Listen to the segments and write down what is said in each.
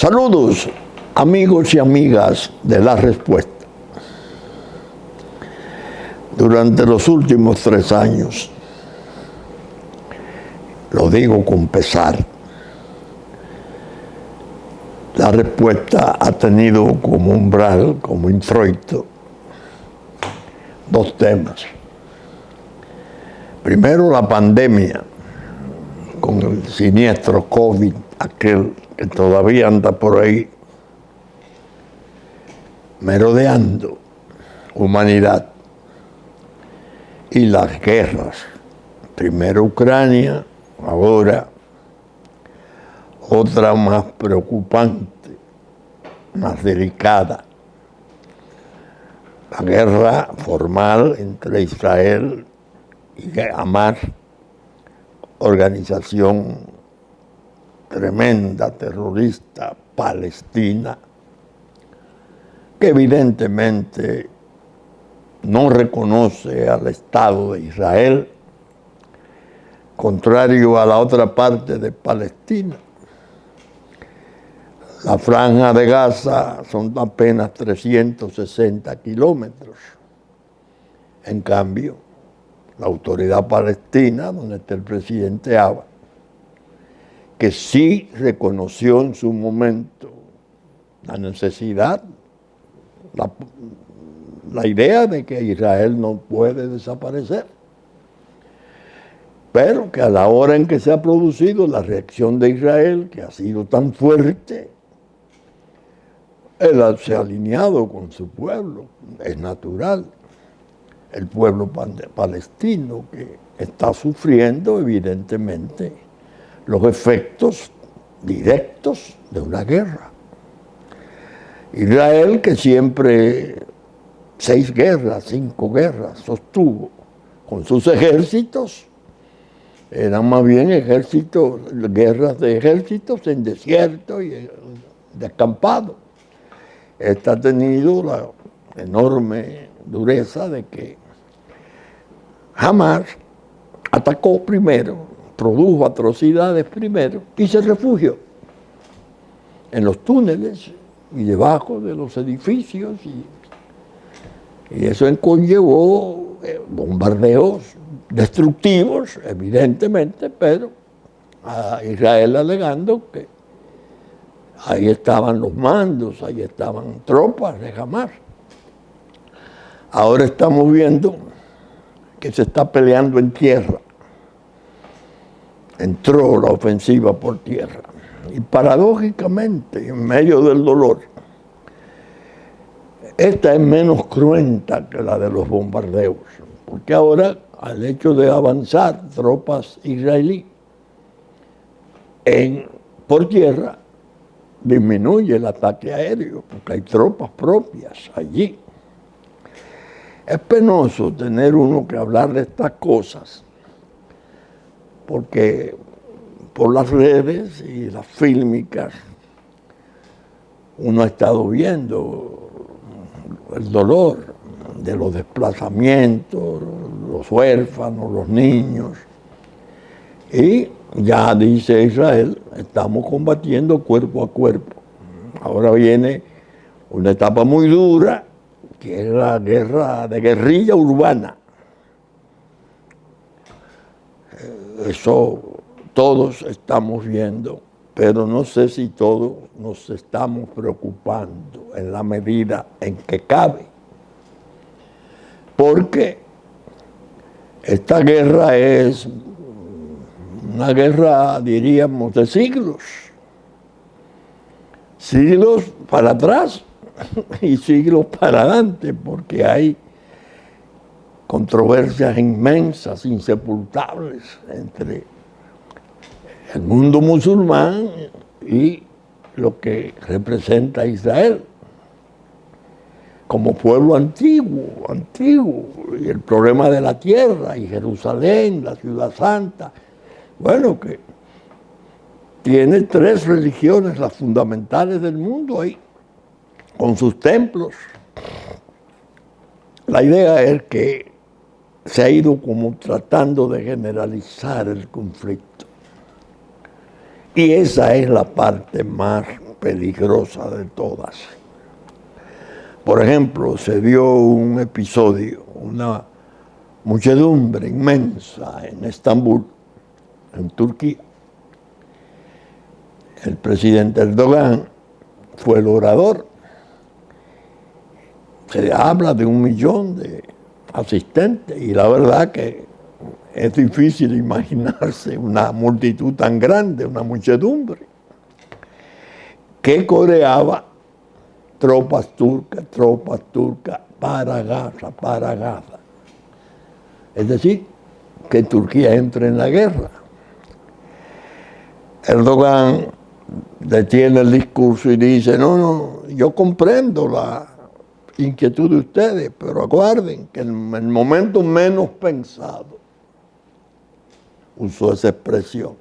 Saludos, amigos y amigas de La Respuesta. Durante los últimos 3 años, lo digo con pesar, La Respuesta ha tenido como umbral, como introito, 2 temas. Primero, la pandemia, con el siniestro COVID, aquel que todavía anda por ahí merodeando humanidad, y las guerras, primero Ucrania, ahora otra más preocupante, más delicada, la guerra formal entre Israel y Hamas, organización tremenda, terrorista, palestina, que evidentemente no reconoce al Estado de Israel, contrario a la otra parte de Palestina. La franja de Gaza son apenas 360 kilómetros. En cambio, la autoridad palestina, donde está el presidente Abbas, que sí reconoció en su momento la necesidad, la idea de que Israel no puede desaparecer, pero que a la hora en que se ha producido la reacción de Israel, que ha sido tan fuerte, él se ha alineado con su pueblo, es natural, el pueblo palestino que está sufriendo evidentemente los efectos directos de una guerra. Israel, que siempre 6 guerras, 5 guerras sostuvo con sus ejércitos, eran más bien guerras de ejércitos en desierto y descampado. Esta ha tenido la enorme dureza de que Hamas atacó primero, produjo atrocidades primero y se refugió en los túneles y debajo de los edificios, y eso conllevó bombardeos destructivos, evidentemente, pero a Israel alegando que ahí estaban los mandos, ahí estaban tropas de Hamas. Ahora estamos viendo que se está peleando en tierra. Entró la ofensiva por tierra. Y paradójicamente, en medio del dolor, esta es menos cruenta que la de los bombardeos, porque ahora, al hecho de avanzar tropas israelíes por tierra, disminuye el ataque aéreo, porque hay tropas propias allí. Es penoso tener uno que hablar de estas cosas, porque por las redes y las fílmicas uno ha estado viendo el dolor de los desplazamientos, los huérfanos, los niños. Y ya dice Israel, estamos combatiendo cuerpo a cuerpo. Ahora viene una etapa muy dura, que es la guerra de guerrilla urbana. Eso todos estamos viendo, pero no sé si todos nos estamos preocupando en la medida en que cabe. Porque esta guerra es una guerra, diríamos, de siglos. Siglos para atrás y siglos para adelante, porque hay controversias inmensas, insepultables, entre el mundo musulmán y lo que representa Israel como pueblo antiguo, y el problema de la tierra, y Jerusalén, la ciudad santa, bueno, que tiene 3 religiones, las fundamentales del mundo ahí, con sus templos. La idea es que se ha ido como tratando de generalizar el conflicto. Y esa es la parte más peligrosa de todas. Por ejemplo, se dio un episodio, una muchedumbre inmensa en Estambul, en Turquía. El presidente Erdogan fue el orador. Se habla de 1 millón de asistentes y la verdad que es difícil imaginarse una multitud tan grande, una muchedumbre, que coreaba tropas turcas para Gaza. Es decir, que Turquía entre en la guerra. Erdogan detiene el discurso y dice, no, yo comprendo la inquietud de ustedes, pero aguarden que en el momento menos pensado, usó esa expresión,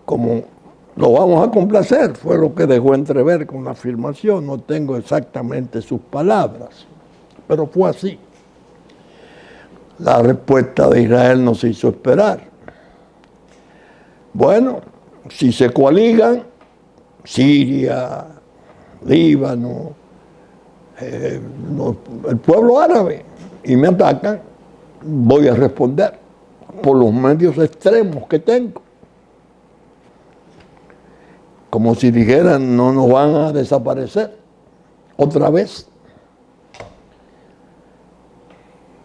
como lo vamos a complacer, fue lo que dejó entrever con la afirmación, no tengo exactamente sus palabras, pero fue así. La respuesta de Israel no se hizo esperar. Bueno, si se coaligan, Siria, Líbano, el pueblo árabe, y me atacan, voy a responder por los medios extremos que tengo. Como si dijeran, no nos van a desaparecer otra vez.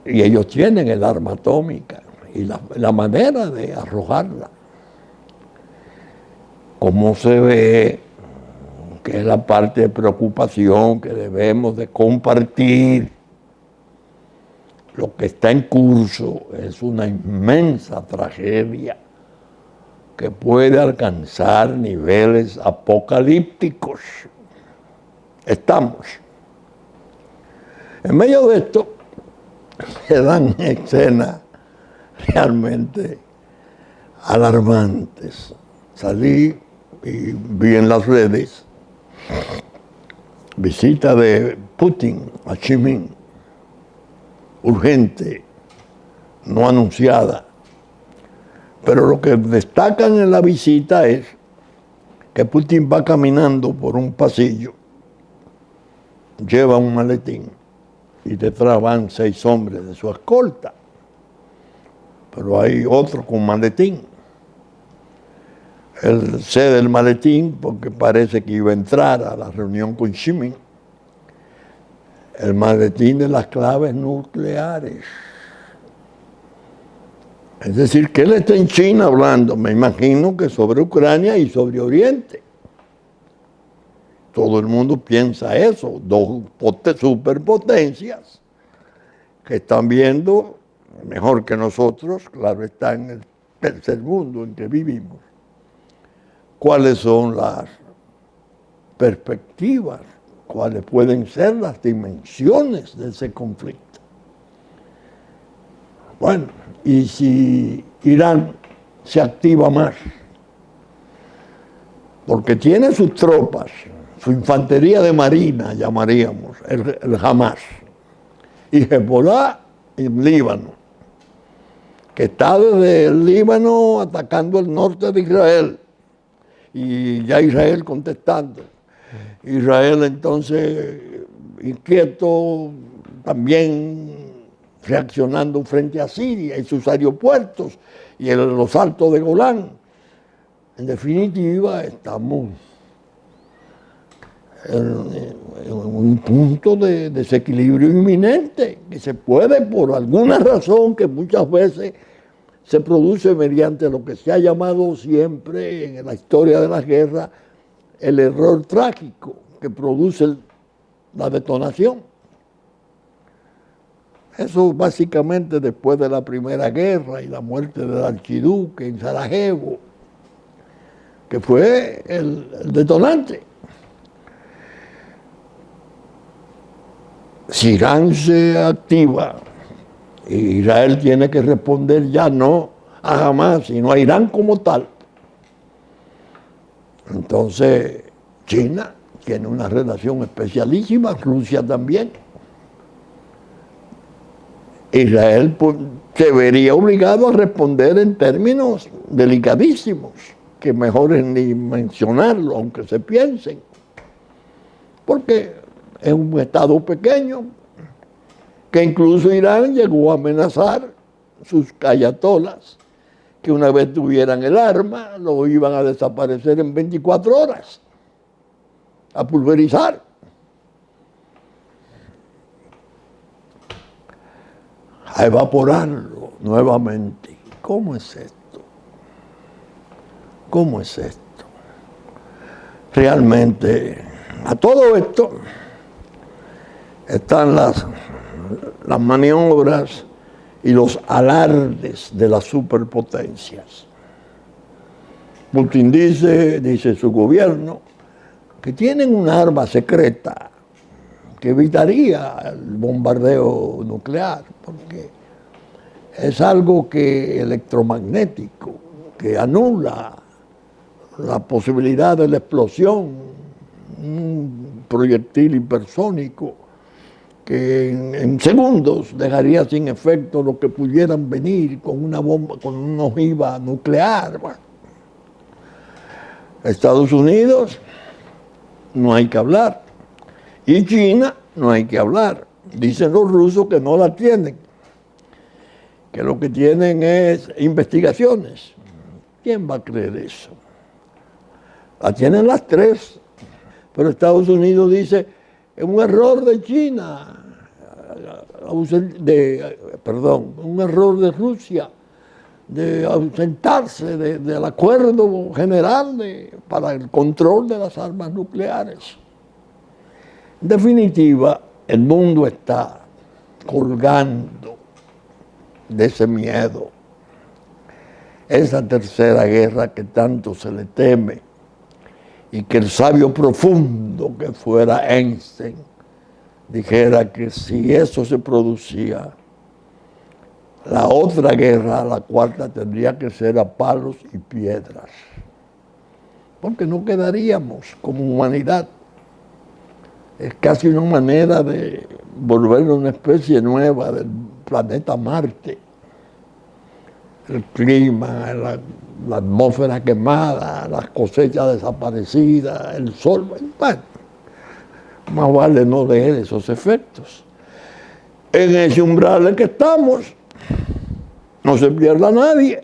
Y ellos tienen el arma atómica y la manera de arrojarla. Como se ve, que es la parte de preocupación que debemos de compartir. Lo que está en curso es una inmensa tragedia que puede alcanzar niveles apocalípticos. Estamos. En medio de esto se dan escenas realmente alarmantes. Salí y vi en las redes visita de Putin a Xi Jinping, urgente, no anunciada. Pero lo que destacan en la visita es que Putin va caminando por un pasillo, lleva un maletín y detrás van 6 hombres de su escolta. Pero hay otro con maletín. Él cede el maletín porque parece que iba a entrar a la reunión con Xi Jinping. El maletín de las claves nucleares. Es decir, que él está en China hablando, me imagino que sobre Ucrania y sobre Oriente. Todo el mundo piensa eso, 2 superpotencias que están viendo mejor que nosotros, claro, está en el tercer mundo en que vivimos. ¿Cuáles son las perspectivas? ¿Cuáles pueden ser las dimensiones de ese conflicto? Bueno, y si Irán se activa más, porque tiene sus tropas, su infantería de marina, llamaríamos, el Hamas, y Hezbollah en Líbano, que está desde el Líbano atacando el norte de Israel, y ya Israel contestando. Israel entonces inquieto, también reaccionando frente a Siria y sus aeropuertos y los altos de Golán. En definitiva, estamos en un punto de desequilibrio inminente que se puede, por alguna razón que muchas veces se produce mediante lo que se ha llamado siempre en la historia de la guerra el error trágico que produce la detonación. Eso básicamente después de la Primera Guerra y la muerte del archiduque en Sarajevo, que fue el detonante. Si Irán se activa, Israel tiene que responder ya no a Hamas, sino a Irán como tal. Entonces, China tiene una relación especialísima, Rusia también. Israel se vería obligado a responder en términos delicadísimos. que mejor es ni mencionarlo, aunque se piensen, porque es un estado pequeño, que incluso Irán llegó a amenazar sus ayatolas, que una vez tuvieran el arma, lo iban a desaparecer en 24 horas, a pulverizar. A evaporarlo nuevamente. ¿Cómo es esto? ¿Cómo es esto? Realmente, a todo esto están las maniobras y los alardes de las superpotencias. Putin dice su gobierno, que tienen un arma secreta que evitaría el bombardeo nuclear, porque es algo electromagnético, que anula la posibilidad de la explosión, un proyectil hipersónico que en segundos dejaría sin efecto lo que pudieran venir con una bomba, con una ojiva nuclear. Bueno, Estados Unidos, no hay que hablar. Y China, no hay que hablar. Dicen los rusos que no la tienen, que lo que tienen es investigaciones. ¿Quién va a creer eso? La tienen las tres, pero Estados Unidos dice, es un error de China, un error de Rusia, de ausentarse del acuerdo general para el control de las armas nucleares. En definitiva, el mundo está colgando de ese miedo. Esa tercera guerra que tanto se le teme y que el sabio profundo que fuera Einstein dijera que si eso se producía, la otra guerra, la cuarta, tendría que ser a palos y piedras, porque no quedaríamos como humanidad. Es casi una manera de volver una especie nueva del planeta Marte. El clima, la atmósfera quemada, las cosechas desaparecidas, el sol. Bueno, más vale no leer esos efectos. En ese umbral en que estamos, no se pierda nadie.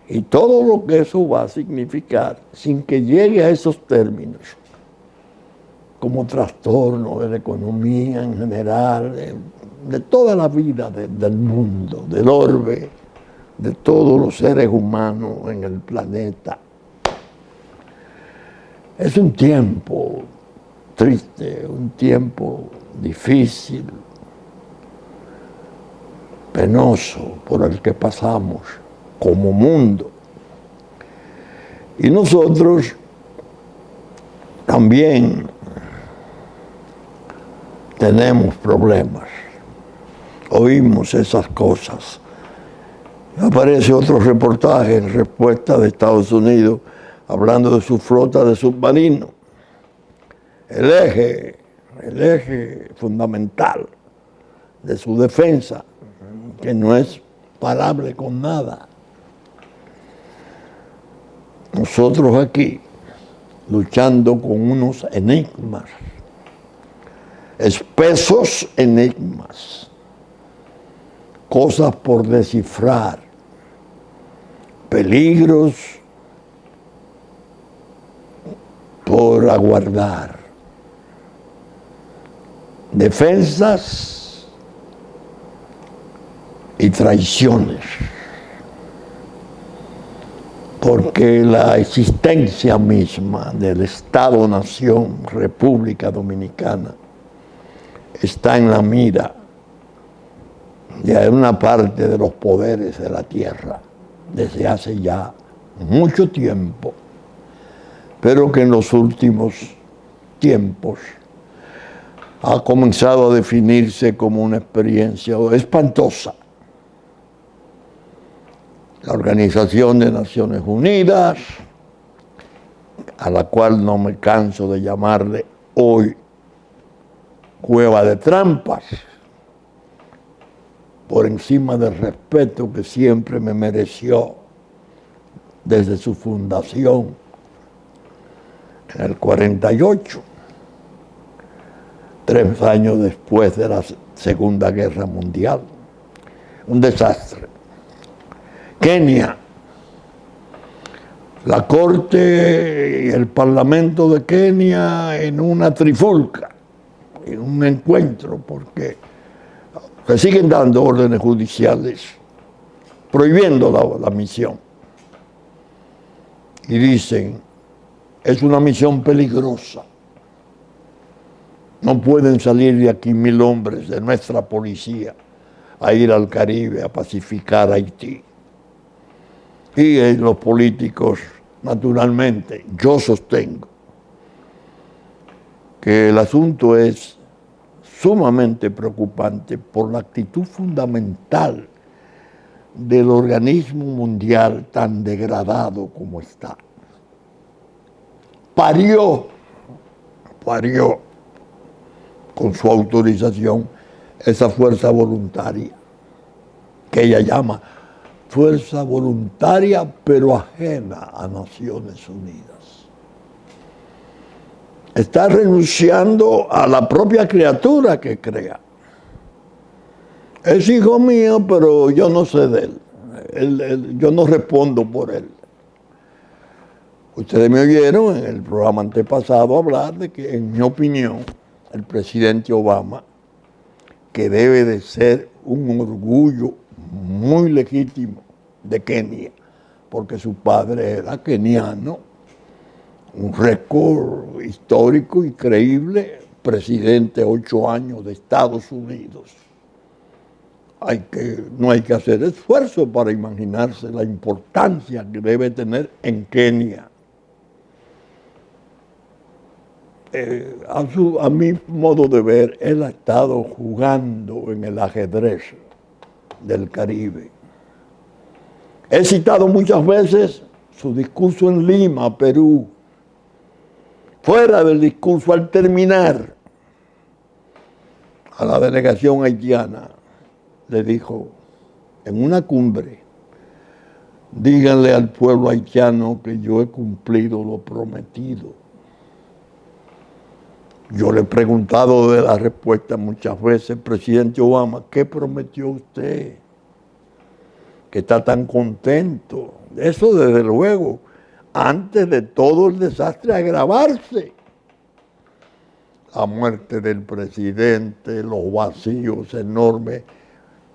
Y todo lo que eso va a significar, sin que llegue a esos términos, como trastorno de la economía en general, de toda la vida del mundo, del orbe, de todos los seres humanos en el planeta. Es un tiempo triste, un tiempo difícil, penoso por el que pasamos como mundo. Y nosotros también tenemos problemas. Oímos esas cosas. Aparece otro reportaje en respuesta de Estados Unidos hablando de su flota de submarinos. El eje fundamental de su defensa, que no es parable con nada. Nosotros aquí, luchando con unos enigmas, espesos enigmas, cosas por descifrar, peligros por aguardar, defensas y traiciones, porque la existencia misma del Estado-Nación República Dominicana está en la mira de una parte de los poderes de la tierra desde hace ya mucho tiempo, pero que en los últimos tiempos ha comenzado a definirse como una experiencia espantosa. La Organización de Naciones Unidas, a la cual no me canso de llamarle hoy cueva de trampas, por encima del respeto que siempre me mereció desde su fundación en el 48, 3 años después de la Segunda Guerra Mundial. Un desastre. Kenia, la Corte y el Parlamento de Kenia en una trifulca, en un encuentro, porque se siguen dando órdenes judiciales prohibiendo la misión. Y dicen, es una misión peligrosa. No pueden salir de aquí 1000 hombres de nuestra policía a ir al Caribe a pacificar a Haití. Y los políticos, naturalmente, yo sostengo que el asunto es sumamente preocupante por la actitud fundamental del organismo mundial tan degradado como está. Parió con su autorización esa fuerza voluntaria, que ella llama fuerza voluntaria pero ajena a Naciones Unidas. Está renunciando a la propia criatura que crea. Es hijo mío, pero yo no sé de él. Yo no respondo por él. Ustedes me oyeron en el programa antepasado hablar de que, en mi opinión, el presidente Obama, que debe de ser un orgullo muy legítimo de Kenia, porque su padre era keniano, un récord histórico increíble, presidente 8 años de Estados Unidos. No hay que hacer esfuerzo para imaginarse la importancia que debe tener en Kenia. A mi modo de ver, él ha estado jugando en el ajedrez del Caribe. He citado muchas veces su discurso en Lima, Perú. Fuera del discurso, al terminar, a la delegación haitiana, le dijo, en una cumbre, díganle al pueblo haitiano que yo he cumplido lo prometido. Yo le he preguntado de la respuesta muchas veces, presidente Obama, ¿qué prometió usted? Que está tan contento. Eso desde luego, antes de todo el desastre agravarse. La muerte del presidente, los vacíos enormes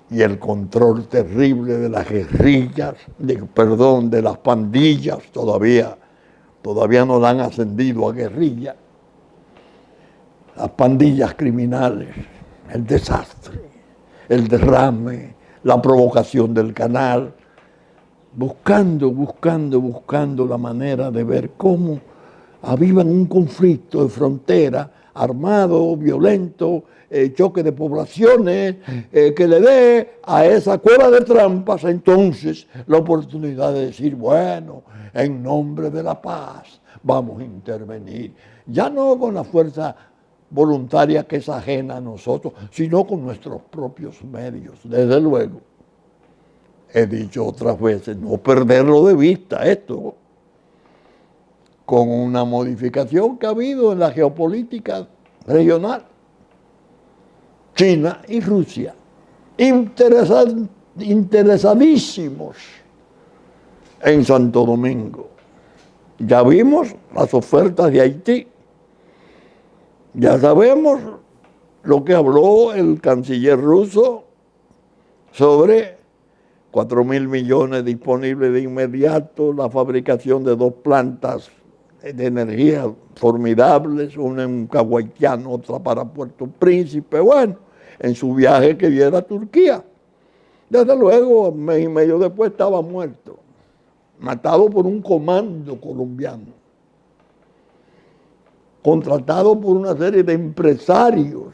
y el control terrible de las guerrillas, de las pandillas, todavía no la han ascendido a guerrilla. Las pandillas criminales, el desastre, el derrame, la provocación del canal, buscando la manera de ver cómo avivan un conflicto de frontera armado, violento, choque de poblaciones, que le dé a esa cueva de trampas entonces la oportunidad de decir, bueno, en nombre de la paz vamos a intervenir, ya no con la fuerza voluntaria que es ajena a nosotros, sino con nuestros propios medios. Desde luego, he dicho otras veces, no perderlo de vista esto, con una modificación que ha habido en la geopolítica regional. China y Rusia, interesadísimos en Santo Domingo. Ya vimos las ofertas de Haití. Ya sabemos lo que habló el canciller ruso sobre 4.000 millones disponibles de inmediato, la fabricación de 2 plantas de energía formidables, una en Cahuaycano, otra para Puerto Príncipe, bueno, en su viaje que viera a Turquía. Desde luego, 1 mes y medio después estaba muerto, matado por un comando colombiano, contratado por una serie de empresarios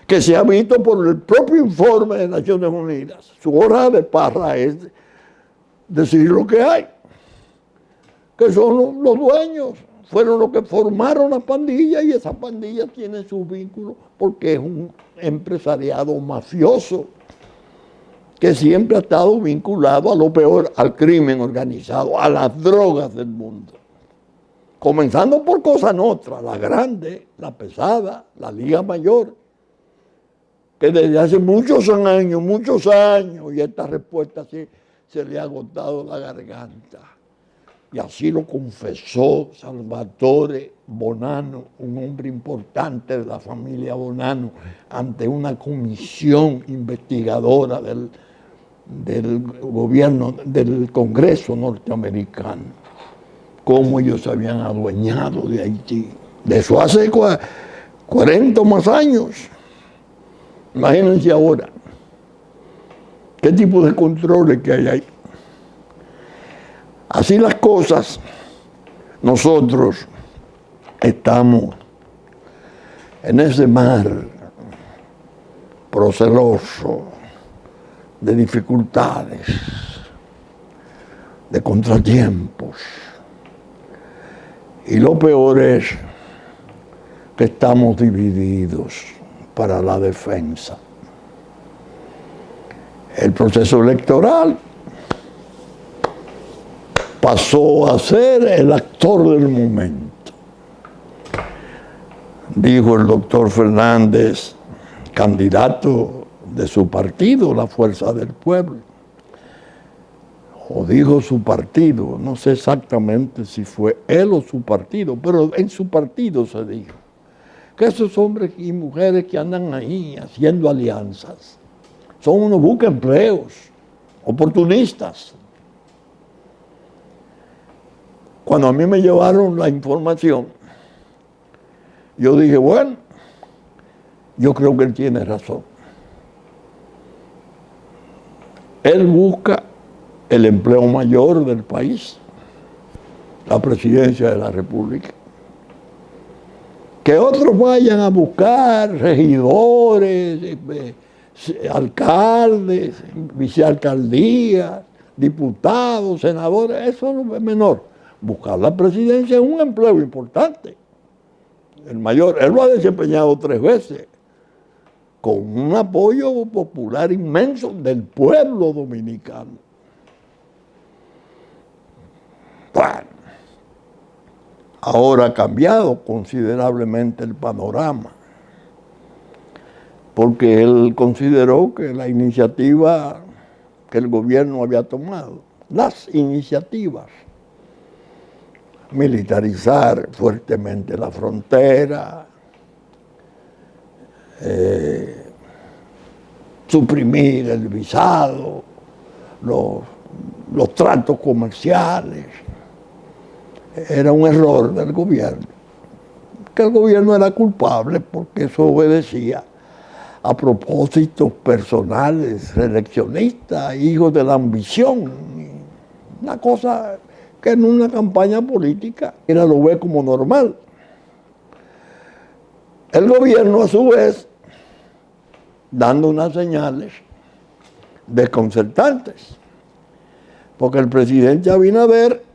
que se ha visto por el propio informe de Naciones Unidas. Su hora de parra es decir lo que hay, que son los dueños, fueron los que formaron la pandilla y esa pandilla tiene sus vínculos porque es un empresariado mafioso que siempre ha estado vinculado a lo peor, al crimen organizado, a las drogas del mundo. Comenzando por Cosa Nostra, la grande, la pesada, la Liga Mayor, que desde hace muchos años, y esta respuesta se le ha agotado la garganta. Y así lo confesó Salvatore Bonanno, un hombre importante de la familia Bonanno, ante una comisión investigadora del gobierno, del Congreso norteamericano, cómo ellos se habían adueñado de Haití. De eso hace 40 o más años. Imagínense ahora, qué tipo de controles que hay ahí. Así las cosas, nosotros estamos en ese mar proceloso de dificultades, de contratiempos. Y lo peor es que estamos divididos para la defensa. El proceso electoral pasó a ser el actor del momento. Dijo el doctor Fernández, candidato de su partido, la Fuerza del Pueblo, o dijo su partido, no sé exactamente si fue él o su partido, pero en su partido se dijo, que esos hombres y mujeres que andan ahí haciendo alianzas son unos buscaempleos, oportunistas. Cuando a mí me llevaron la información, yo dije, bueno, yo creo que él tiene razón. Él busca el empleo mayor del país, la presidencia de la República. Que otros vayan a buscar regidores, alcaldes, vicealcaldías, diputados, senadores, eso es menor. Buscar la presidencia es un empleo importante. El mayor, él lo ha desempeñado 3 veces, con un apoyo popular inmenso del pueblo dominicano. Bueno, ahora ha cambiado considerablemente el panorama, porque él consideró que la iniciativa que el gobierno había tomado, las iniciativas, militarizar fuertemente la frontera, suprimir el visado, los tratos comerciales, era un error del gobierno, que el gobierno era culpable porque eso obedecía a propósitos personales, reeleccionistas, hijos de la ambición, una cosa que en una campaña política era lo ve como normal. El gobierno, a su vez, dando unas señales desconcertantes, porque el presidente Abinader,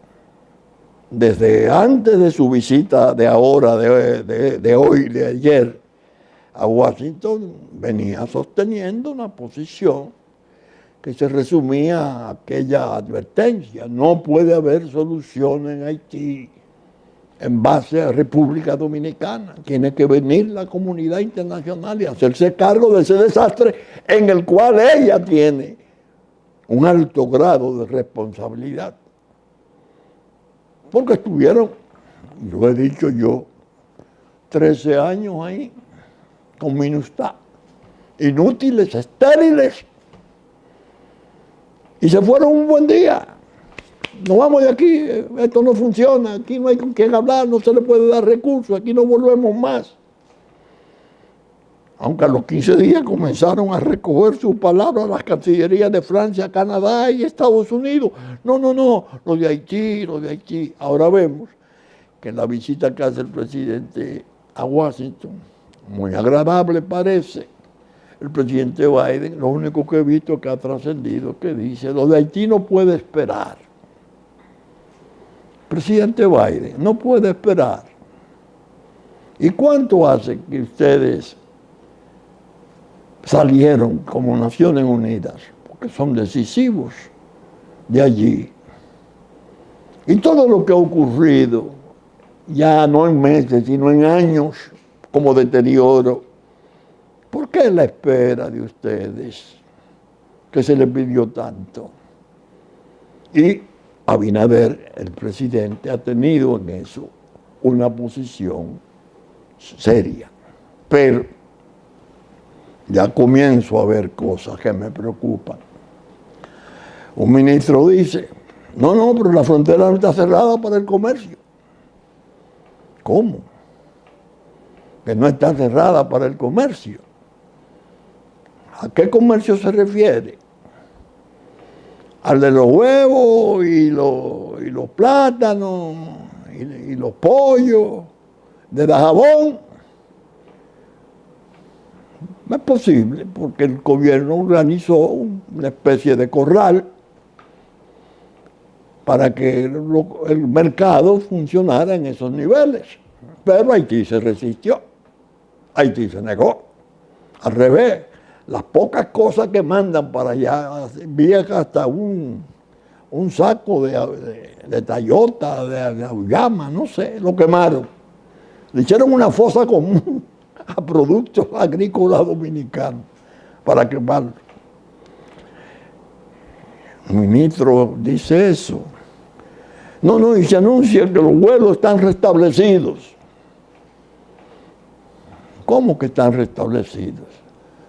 desde antes de su visita de ahora, de hoy, de ayer, a Washington, venía sosteniendo una posición que se resumía a aquella advertencia: no puede haber solución en Haití en base a República Dominicana. Tiene que venir la comunidad internacional y hacerse cargo de ese desastre en el cual ella tiene un alto grado de responsabilidad. Porque estuvieron, lo he dicho yo, 13 años ahí, con MINUSTAH, inútiles, estériles, y se fueron un buen día. Nos vamos de aquí, esto no funciona, aquí no hay con quién hablar, no se le puede dar recursos, aquí no volvemos más. Aunque a los 15 días comenzaron a recoger sus palabras las cancillerías de Francia, Canadá y Estados Unidos. No, lo de Haití. Ahora vemos que la visita que hace el presidente a Washington, muy agradable parece, el presidente Biden, lo único que he visto que ha trascendido, que dice, lo de Haití no puede esperar. Presidente Biden, no puede esperar. ¿Y cuánto hace que ustedes salieron como Naciones Unidas? que son decisivos de allí. Y todo lo que ha ocurrido, ya no en meses, sino en años, como deterioro, ¿por qué la espera de ustedes que se les pidió tanto? Y Abinader, el presidente, ha tenido en eso una posición seria. Pero ya comienzo a ver cosas que me preocupan. Un ministro dice, no, pero la frontera no está cerrada para el comercio. ¿Cómo? Que no está cerrada para el comercio. ¿A qué comercio se refiere? Al de los huevos y los plátanos y los pollos, de Dajabón. No es posible, porque el gobierno organizó una especie de corral para que el mercado funcionara en esos niveles. Pero Haití se resistió, Haití se negó. Al revés, las pocas cosas que mandan para allá, viaja hasta un saco de tallota, de auyama, no sé, lo quemaron. Le hicieron una fosa común a productos agrícolas dominicanos para quemarlo. El ministro dice eso. No, y se anuncia que los vuelos están restablecidos. ¿Cómo que están restablecidos?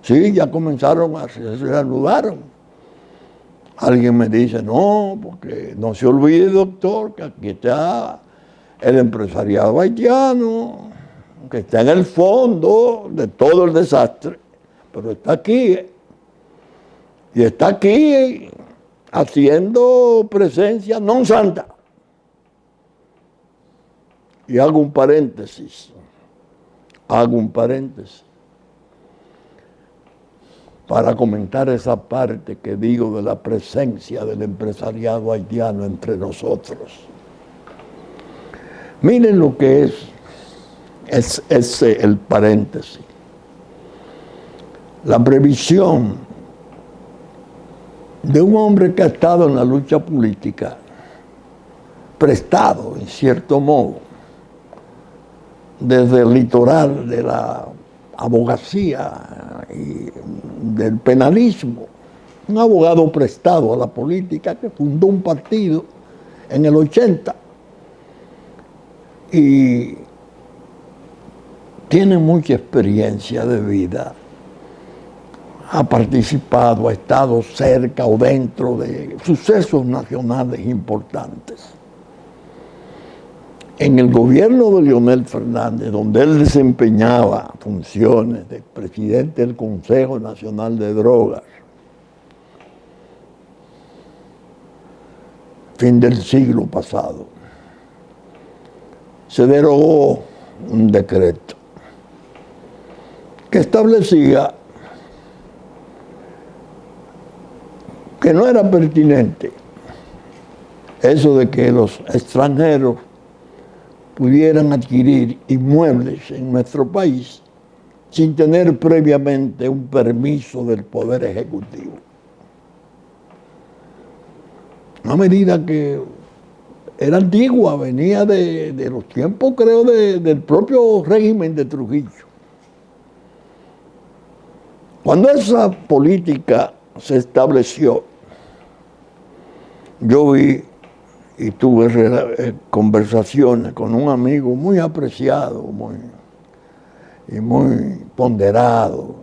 Sí, ya comenzaron se reanudaron. Alguien me dice, no, porque no se olvide, doctor, que aquí está el empresariado haitiano, que está en el fondo de todo el desastre, pero está aquí, y está aquí haciendo presencia non santa. Y hago un paréntesis, para comentar esa parte que digo de la presencia del empresariado haitiano entre nosotros. Miren lo que es el paréntesis. La previsión de un hombre que ha estado en la lucha política, prestado en cierto modo, desde el litoral de la abogacía y del penalismo, un abogado prestado a la política que fundó un partido en el 80 y tiene mucha experiencia de vida, ha participado, ha estado cerca o dentro de sucesos nacionales importantes. En el gobierno de Leonel Fernández, donde él desempeñaba funciones de presidente del Consejo Nacional de Drogas, fin del siglo pasado, se derogó un decreto que establecía que no era pertinente eso de que los extranjeros pudieran adquirir inmuebles en nuestro país sin tener previamente un permiso del Poder Ejecutivo. Una medida que era antigua, venía de los tiempos, creo, del propio régimen de Trujillo. Cuando esa política se estableció, yo vi y tuve conversaciones con un amigo muy apreciado, muy ponderado,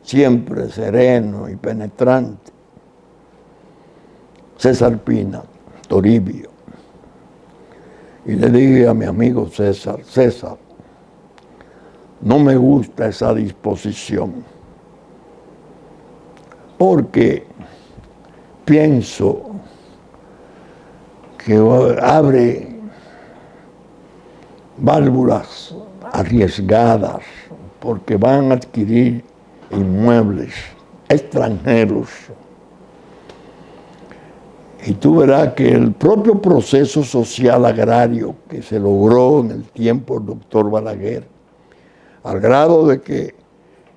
siempre sereno y penetrante, César Pina Toribio. Y le dije a mi amigo César, no me gusta esa disposición, porque pienso que abre válvulas arriesgadas, porque van a adquirir inmuebles extranjeros. Y tú verás que el propio proceso social agrario que se logró en el tiempo del doctor Balaguer, al grado de que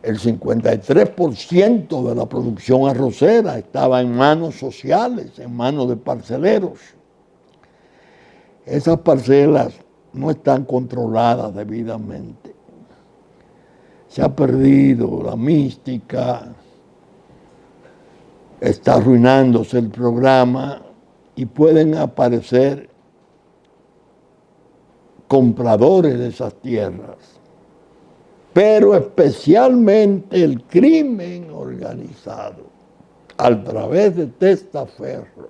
el 53% de la producción arrocera estaba en manos sociales, en manos de parceleros. Esas parcelas no están controladas debidamente. Se ha perdido la mística, está arruinándose el programa y pueden aparecer compradores de esas tierras. Pero especialmente el crimen organizado, a través de testaferro,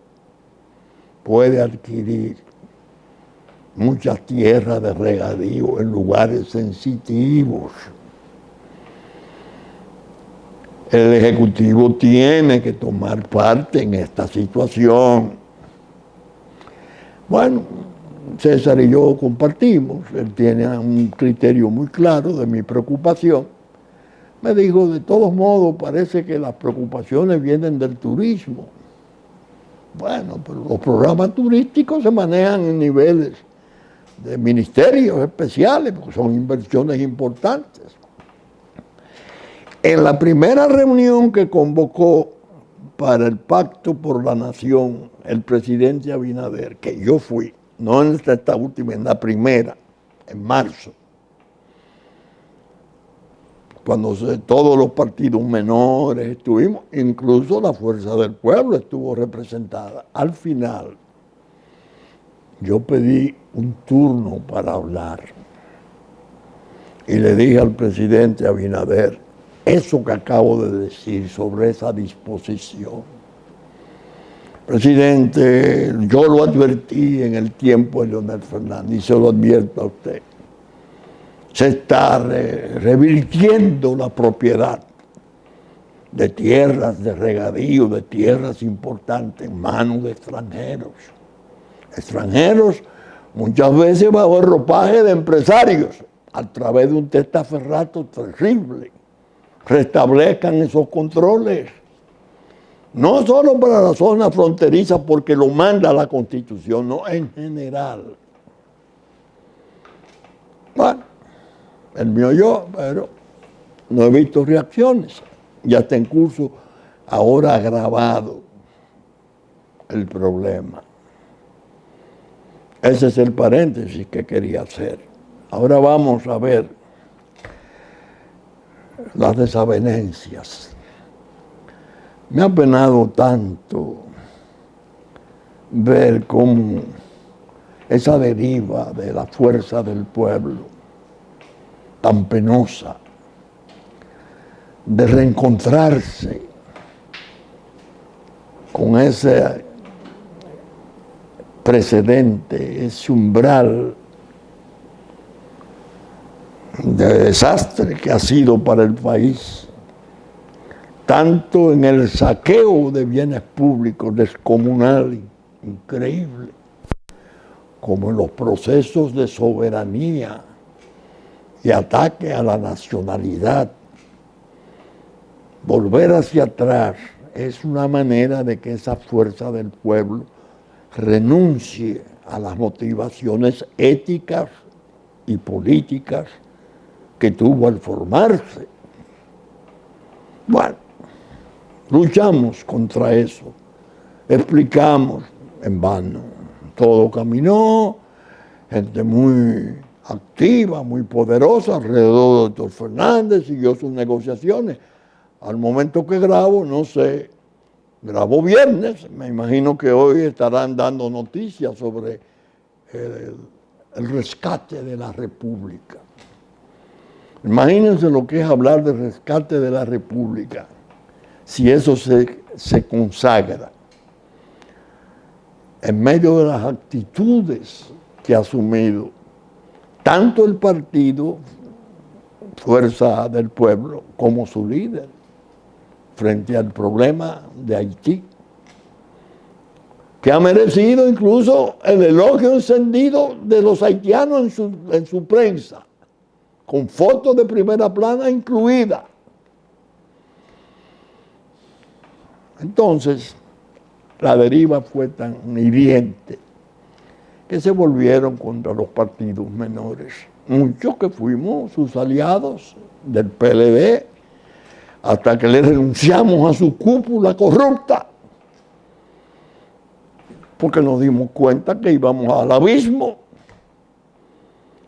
puede adquirir muchas tierras de regadío en lugares sensitivos. El Ejecutivo tiene que tomar parte en esta situación. Bueno, César y yo compartimos, él tiene un criterio muy claro de mi preocupación. Me dijo, de todos modos, parece que las preocupaciones vienen del turismo. Bueno, pero los programas turísticos se manejan en niveles de ministerios especiales, porque son inversiones importantes. En la primera reunión que convocó para el Pacto por la Nación el presidente Abinader, que yo fui, no en esta última, en la primera, en marzo, cuando todos los partidos menores estuvimos, incluso la Fuerza del Pueblo estuvo representada. Al final, yo pedí un turno para hablar y le dije al presidente Abinader, eso que acabo de decir sobre esa disposición. Presidente, yo lo advertí en el tiempo de Leonel Fernández y se lo advierto a usted. Se está revirtiendo la propiedad de tierras de regadío, de tierras importantes en manos de extranjeros. Extranjeros muchas veces bajo el ropaje de empresarios, a través de un testaferrato terrible. Restablezcan esos controles. No solo para la zona fronteriza porque lo manda la Constitución, no, en general. Bueno, el mío yo, pero no he visto reacciones. Ya está en curso, ahora agravado el problema. Ese es el paréntesis que quería hacer. Ahora vamos a ver las desavenencias. Me ha penado tanto ver cómo esa deriva de la fuerza del pueblo, tan penosa, de reencontrarse con ese precedente, ese umbral de desastre que ha sido para el país, tanto en el saqueo de bienes públicos descomunal, increíble, como en los procesos de soberanía y ataque a la nacionalidad. Volver hacia atrás es una manera de que esa fuerza del pueblo renuncie a las motivaciones éticas y políticas que tuvo al formarse. Bueno, luchamos contra eso, explicamos en vano. Todo caminó, gente muy activa, muy poderosa alrededor del doctor Fernández, siguió sus negociaciones. Al momento que grabo, no sé, grabo viernes, me imagino que hoy estarán dando noticias sobre el rescate de la República. Imagínense lo que es hablar de rescate de la República, si eso se consagra en medio de las actitudes que ha asumido tanto el partido Fuerza del Pueblo como su líder frente al problema de Haití, que ha merecido incluso el elogio encendido de los haitianos en su prensa, con fotos de primera plana incluida. Entonces, la deriva fue tan hiriente que se volvieron contra los partidos menores. Muchos que fuimos sus aliados del PLD hasta que le renunciamos a su cúpula corrupta, porque nos dimos cuenta que íbamos al abismo.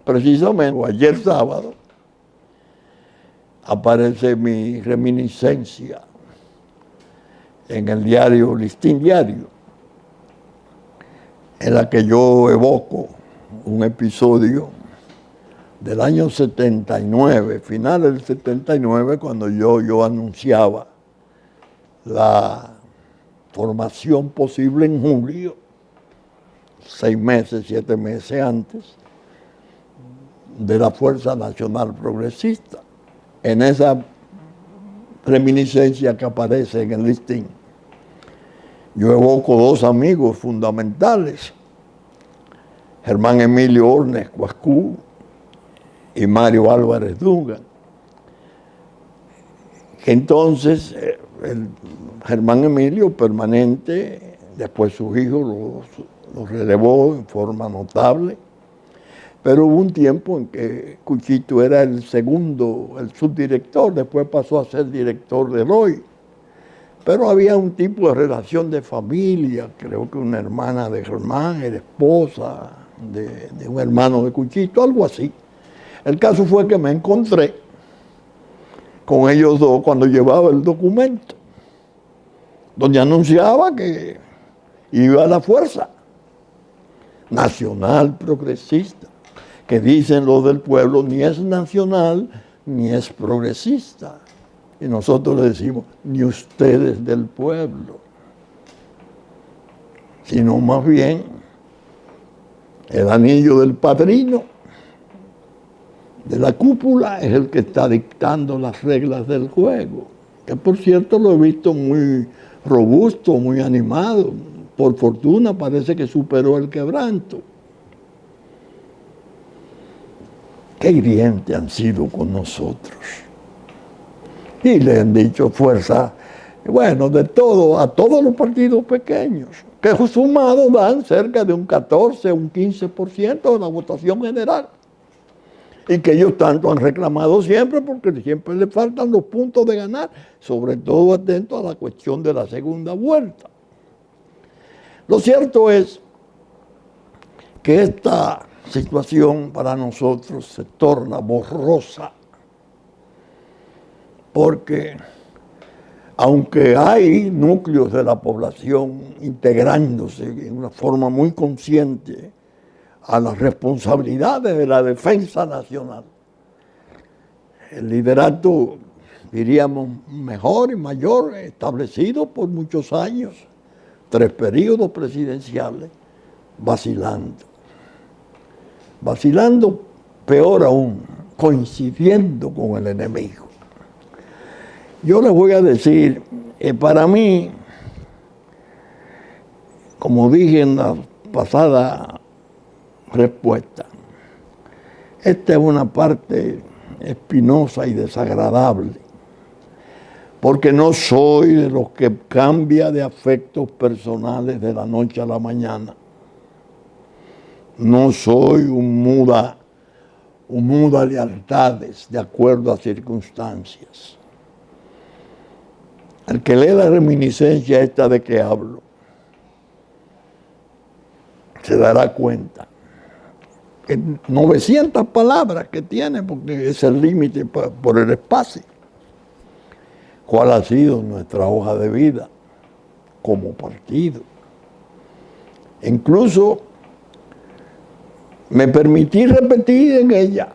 Precisamente ayer sábado aparece mi reminiscencia en el diario Listín Diario, en la que yo evoco un episodio del año 79, final del 79, cuando yo anunciaba la formación posible en julio, 6 meses, 7 meses antes, de la Fuerza Nacional Progresista. En esa reminiscencia que aparece en el listín, yo evoco 2 amigos fundamentales, Germán Emilio Ornes Cuascú y Mario Álvarez Dugan, que entonces Germán Emilio permanente, después sus hijos los relevó en forma notable, pero hubo un tiempo en que Cuchito era el subdirector, después pasó a ser director del hoy. Pero había un tipo de relación de familia, creo que una hermana de Germán era esposa de un hermano de Cuchito, algo así. El caso fue que me encontré con ellos 2 cuando llevaba el documento, donde anunciaba que iba a la Fuerza Nacional Progresista, que dicen los del pueblo, ni es nacional ni es progresista. Y nosotros le decimos, ni ustedes del pueblo, sino más bien el anillo del padrino de la cúpula es el que está dictando las reglas del juego, que por cierto lo he visto muy robusto, muy animado. Por fortuna parece que superó el quebranto. Qué hirientes han sido con nosotros. Y le han dicho fuerza, bueno, de todo, a todos los partidos pequeños, que sumados dan cerca de un 14, un 15% de la votación general. Y que ellos tanto han reclamado siempre, porque siempre les faltan los puntos de ganar, sobre todo atento a la cuestión de la segunda vuelta. Lo cierto es que esta situación para nosotros se torna borrosa, porque aunque hay núcleos de la población integrándose en una forma muy consciente a las responsabilidades de la defensa nacional, el liderato, diríamos, mejor y mayor, establecido por muchos años, 3 periodos presidenciales, vacilando, peor aún, coincidiendo con el enemigo. Yo les voy a decir, para mí, como dije en la pasada respuesta, esta es una parte espinosa y desagradable, porque no soy de los que cambia de afectos personales de la noche a la mañana. No soy un muda lealtades de acuerdo a circunstancias. El que lee la reminiscencia esta de que hablo, se dará cuenta que 900 palabras que tiene, porque es el límite por el espacio. ¿Cuál ha sido nuestra hoja de vida como partido? Incluso me permití repetir en ella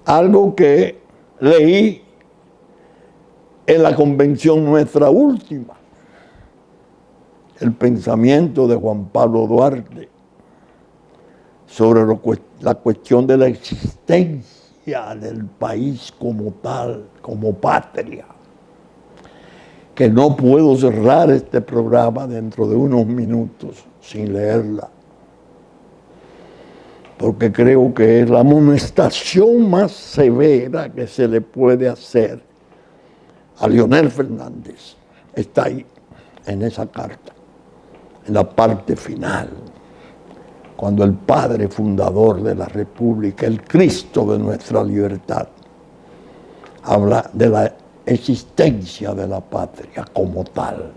algo que leí en la convención nuestra última, el pensamiento de Juan Pablo Duarte sobre la cuestión de la existencia del país como tal, como patria, que no puedo cerrar este programa dentro de unos minutos sin leerla, porque creo que es la amonestación más severa que se le puede hacer a Leonel Fernández. Está ahí, en esa carta, en la parte final, cuando el padre fundador de la República, el Cristo de nuestra libertad, habla de la existencia de la patria como tal.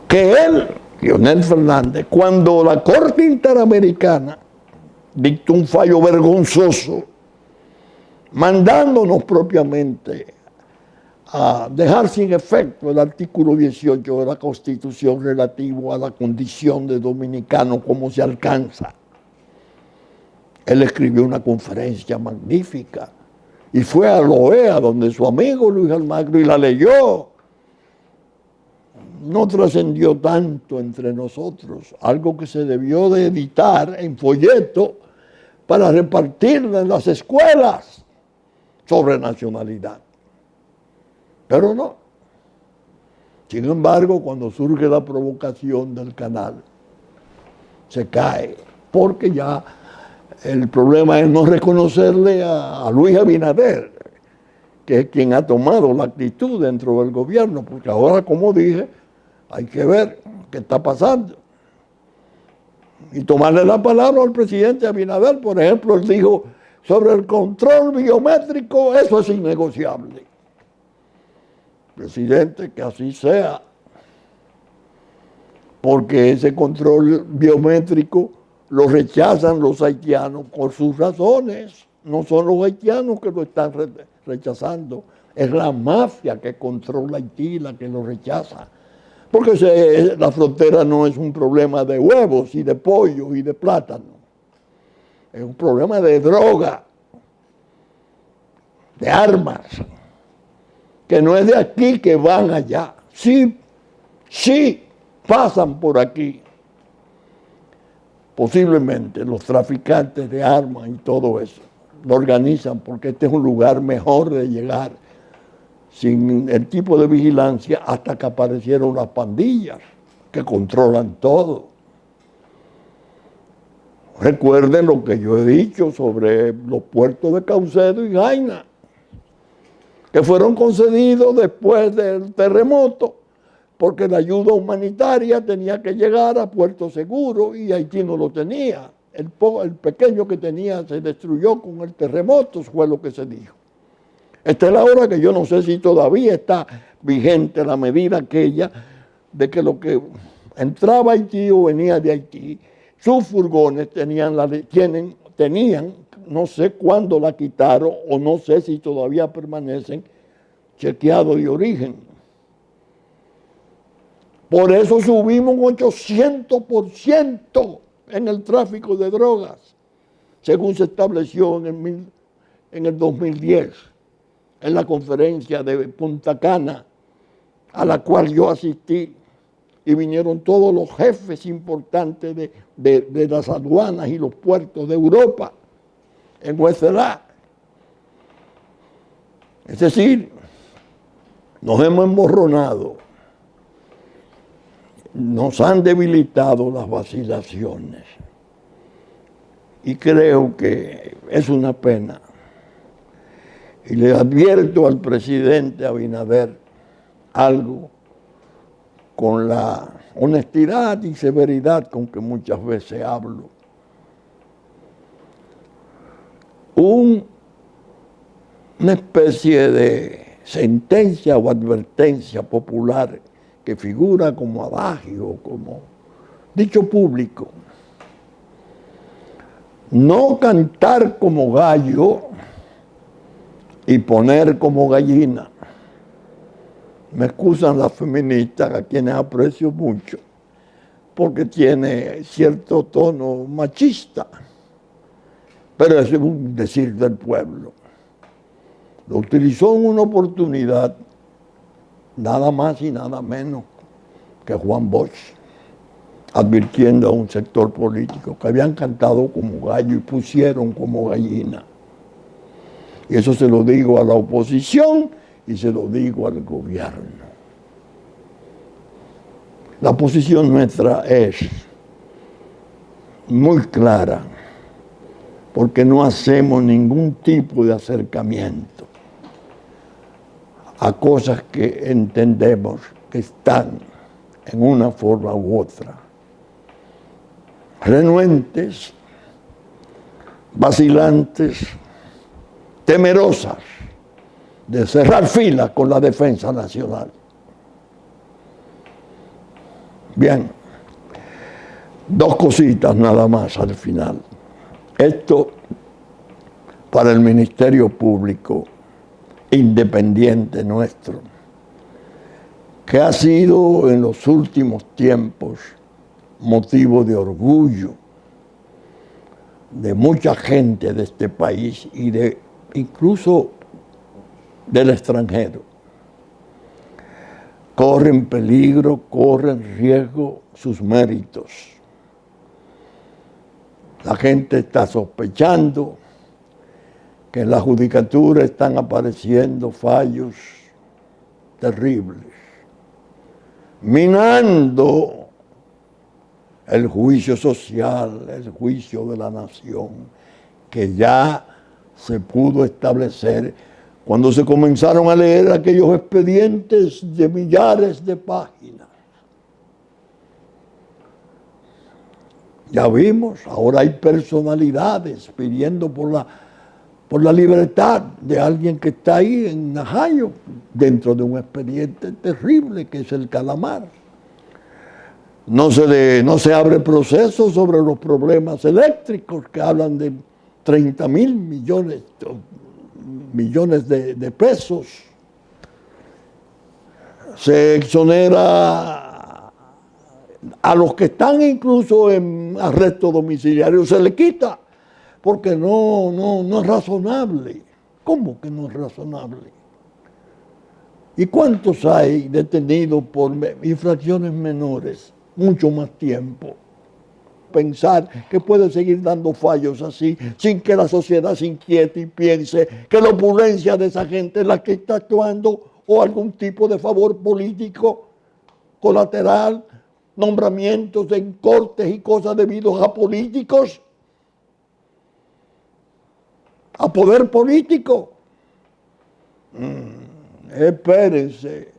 Que él, Leonel Fernández, cuando la Corte Interamericana dictó un fallo vergonzoso, mandándonos propiamente a dejar sin efecto el artículo 18 de la Constitución relativo a la condición de dominicano, cómo se alcanza. Él escribió una conferencia magnífica y fue a la OEA, donde su amigo Luis Almagro, y la leyó. No trascendió tanto entre nosotros, algo que se debió de editar en folleto para repartirla en las escuelas sobre nacionalidad. Pero no. Sin embargo, cuando surge la provocación del canal, se cae, porque ya el problema es no reconocerle a Luis Abinader, que es quien ha tomado la actitud dentro del gobierno, porque ahora, como dije, hay que ver qué está pasando. Y tomarle la palabra al presidente Abinader, por ejemplo, él dijo sobre el control biométrico, eso es innegociable. Presidente, que así sea, porque ese control biométrico lo rechazan los haitianos por sus razones. No son los haitianos que lo están rechazando, es la mafia que controla Haití la que lo rechaza. Porque la frontera no es un problema de huevos y de pollo y de plátano. Es un problema de droga, de armas, que no es de aquí que van allá. Sí pasan por aquí. Posiblemente los traficantes de armas y todo eso lo organizan porque este es un lugar mejor de llegar sin el tipo de vigilancia hasta que aparecieron las pandillas que controlan todo. Recuerden lo que yo he dicho sobre los puertos de Caucedo y Jaina, que fueron concedidos después del terremoto, porque la ayuda humanitaria tenía que llegar a Puerto Seguro y Haití no lo tenía. El pequeño que tenía se destruyó con el terremoto, fue lo que se dijo. Esta es la hora que yo no sé si todavía está vigente la medida aquella de que lo que entraba a Haití o venía de Haití, sus furgones tenían, no sé cuándo la quitaron o no sé si todavía permanecen chequeados de origen. Por eso subimos 800% en el tráfico de drogas, según se estableció en el 2010, en la conferencia de Punta Cana, a la cual yo asistí, y vinieron todos los jefes importantes de las aduanas y los puertos de Europa, en USLA. Es decir, nos hemos emborronado. Nos han debilitado las vacilaciones y creo que es una pena. Y le advierto al presidente Abinader algo con la honestidad y severidad con que muchas veces hablo. Una especie de sentencia o advertencia popular que figura como adagio, como dicho público. No cantar como gallo y poner como gallina. Me excusan las feministas, a quienes aprecio mucho, porque tiene cierto tono machista, pero es un decir del pueblo. Lo utilizó en una oportunidad nada más y nada menos que Juan Bosch, advirtiendo a un sector político que habían cantado como gallo y pusieron como gallina. Y eso se lo digo a la oposición y se lo digo al gobierno. La posición nuestra es muy clara, porque no hacemos ningún tipo de acercamiento a cosas que entendemos que están en una forma u otra renuentes, vacilantes, temerosas de cerrar filas con la defensa nacional. Bien, dos cositas nada más al final. Esto para el Ministerio Público independiente nuestro, que ha sido en los últimos tiempos motivo de orgullo de mucha gente de este país y de incluso del extranjero. Corren peligro, corren riesgo sus méritos. La gente está sospechando que en la judicatura están apareciendo fallos terribles, minando el juicio social, el juicio de la nación, que ya se pudo establecer cuando se comenzaron a leer aquellos expedientes de millares de páginas. Ya vimos, ahora hay personalidades pidiendo por la libertad de alguien que está ahí en Najayo, dentro de un expediente terrible que es el Calamar. No se abre proceso sobre los problemas eléctricos que hablan de 30,000 millones de pesos. Se exonera a los que están incluso en arresto domiciliario, se le quita, porque no es razonable. ¿Cómo que no es razonable? ¿Y cuántos hay detenidos por infracciones menores? Mucho más tiempo. Pensar que puede seguir dando fallos así, sin que la sociedad se inquiete y piense que la opulencia de esa gente es la que está actuando, o algún tipo de favor político colateral, nombramientos en cortes y cosas debidos a políticos, a poder político. Espérense.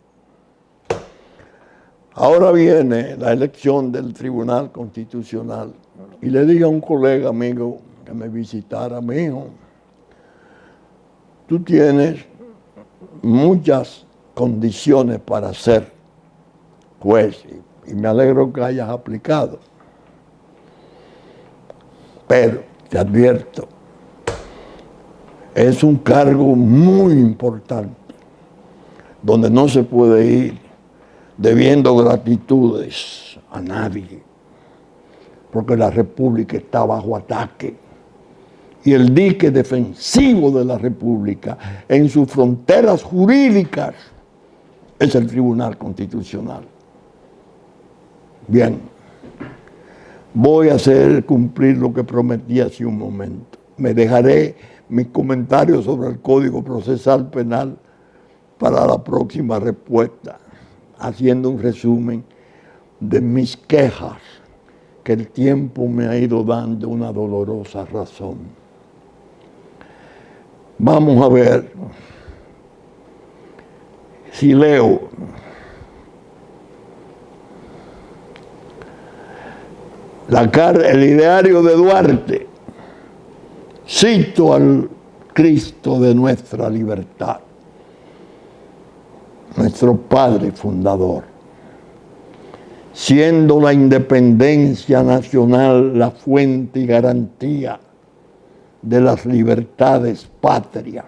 Ahora viene la elección del Tribunal Constitucional. Y le dije a un colega amigo que me visitara, me dijo, tú tienes muchas condiciones para ser juez y me alegro que hayas aplicado. Pero te advierto, es un cargo muy importante donde no se puede ir debiendo gratitudes a nadie, porque la República está bajo ataque y el dique defensivo de la República en sus fronteras jurídicas es el Tribunal Constitucional. Bien, voy a hacer cumplir lo que prometí hace un momento. Me dejaré mis comentarios sobre el Código Procesal Penal para la próxima respuesta, haciendo un resumen de mis quejas, que el tiempo me ha ido dando una dolorosa razón. Vamos a ver si leo el ideario de Duarte. Cito al Cristo de nuestra libertad, nuestro padre fundador. Siendo la independencia nacional la fuente y garantía de las libertades patrias,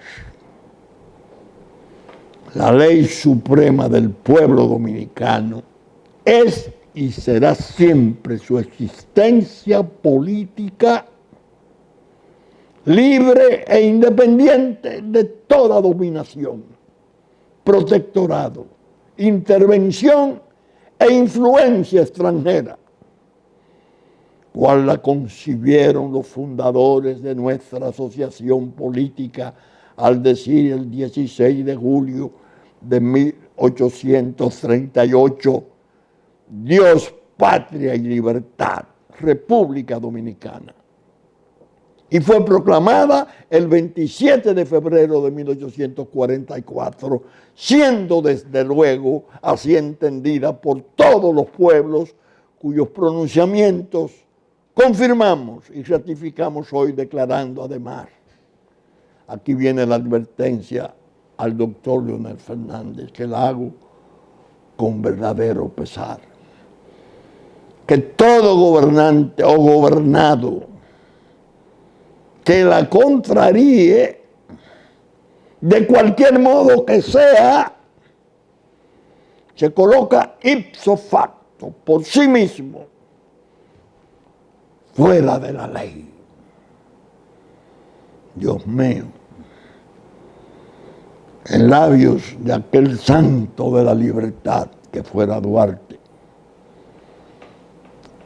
la ley suprema del pueblo dominicano es y será siempre su existencia política libre e independiente de toda dominación, protectorado, intervención e influencia extranjera, cual la concibieron los fundadores de nuestra asociación política al decir el 16 de julio de 1838, Dios, patria y libertad, República Dominicana. Y fue proclamada el 27 de febrero de 1844, siendo desde luego así entendida por todos los pueblos cuyos pronunciamientos confirmamos y ratificamos hoy, declarando además, aquí viene la advertencia al doctor Leonel Fernández, que la hago con verdadero pesar. Que todo gobernante o gobernado que la contraríe, de cualquier modo que sea, se coloca ipso facto, por sí mismo, fuera de la ley. Dios mío, en labios de aquel santo de la libertad que fuera Duarte,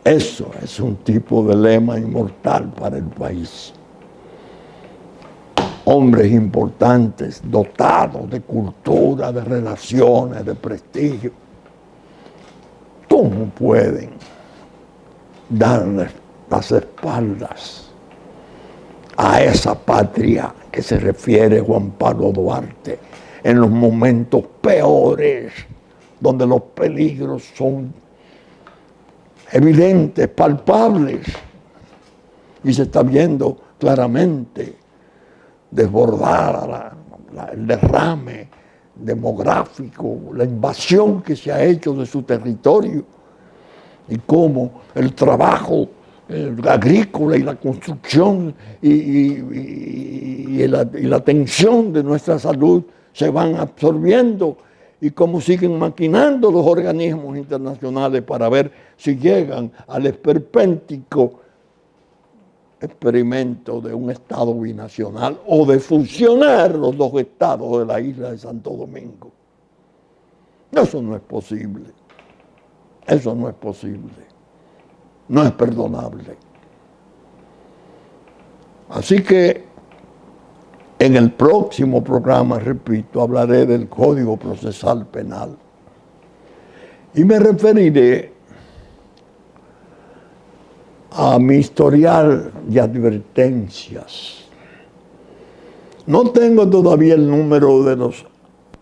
eso es un tipo de lema inmortal para el país. Hombres importantes, dotados de cultura, de relaciones, de prestigio, ¿cómo pueden darle las espaldas a esa patria que se refiere Juan Pablo Duarte en los momentos peores, donde los peligros son evidentes, palpables, y se está viendo claramente desbordada el derrame demográfico, la invasión que se ha hecho de su territorio, y cómo el trabajo agrícola y la construcción y la atención de nuestra salud se van absorbiendo, y cómo siguen maquinando los organismos internacionales para ver si llegan al esperpéntico experimento de un Estado binacional o de fusionar los dos estados de la isla de Santo Domingo. Eso no es posible. Eso no es posible. No es perdonable. Así que en el próximo programa, repito, hablaré del Código Procesal Penal y me referiré a mi historial de advertencias. No tengo todavía el número de los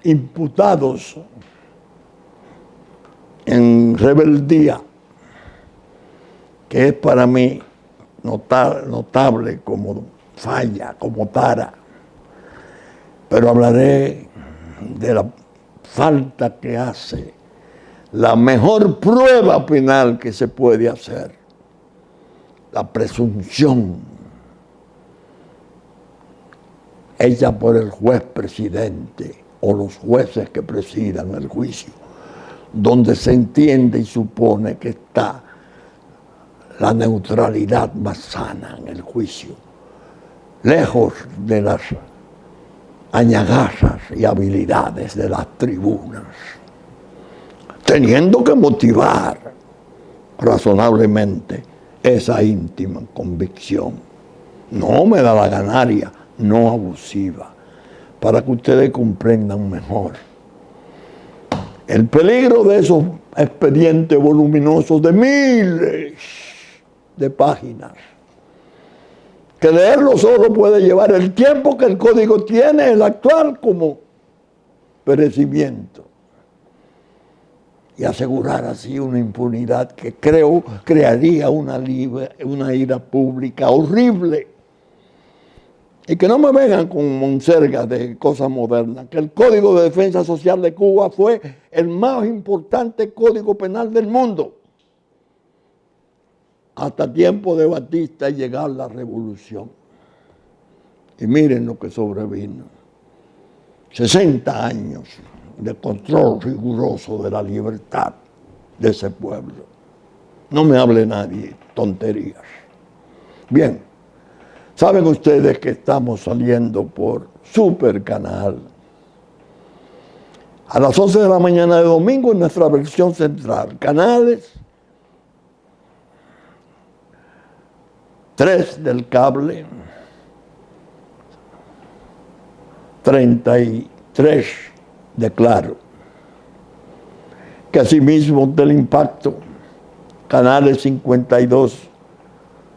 imputados en rebeldía, que es para mí notable como falla, como tara, pero hablaré de la falta que hace la mejor prueba penal que se puede hacer, la presunción hecha por el juez presidente o los jueces que presidan el juicio, donde se entiende y supone que está la neutralidad más sana en el juicio, lejos de las añagazas y habilidades de las tribunas, teniendo que motivar razonablemente esa íntima convicción. No me da la ganaria, no abusiva, para que ustedes comprendan mejor el peligro de esos expedientes voluminosos de miles de páginas, que leerlo solo puede llevar el tiempo que el código tiene, el actual, como perecimiento, y asegurar así una impunidad que creo crearía una ira pública horrible. Y que no me vengan con monsergas de cosas modernas, que el Código de Defensa Social de Cuba fue el más importante código penal del mundo, hasta tiempo de Batista y llegar la revolución. Y miren lo que sobrevino. 60 años de control riguroso de la libertad de ese pueblo. No me hable nadie tonterías. Bien, saben ustedes que estamos saliendo por Super Canal a las 11 de la mañana de domingo en nuestra versión central. Canales 3 del cable, 33 de Claro, que asimismo del Impacto, canales 52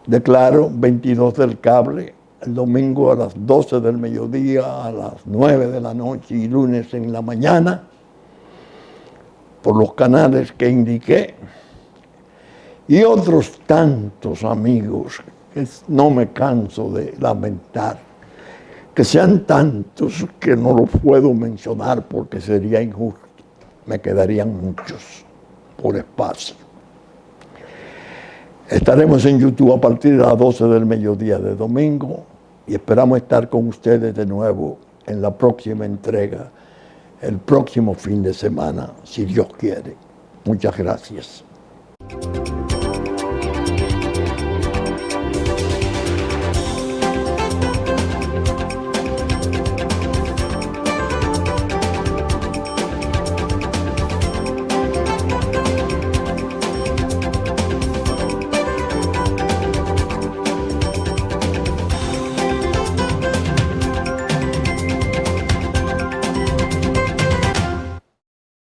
de Claro, 22 del cable, el domingo a las 12 del mediodía, a las 9 de la noche y lunes en la mañana, por los canales que indiqué, y otros tantos amigos que no me canso de lamentar, que sean tantos que no los puedo mencionar porque sería injusto. Me quedarían muchos por espacio. Estaremos en YouTube a partir de las 12 del mediodía de domingo y esperamos estar con ustedes de nuevo en la próxima entrega, el próximo fin de semana, si Dios quiere. Muchas gracias.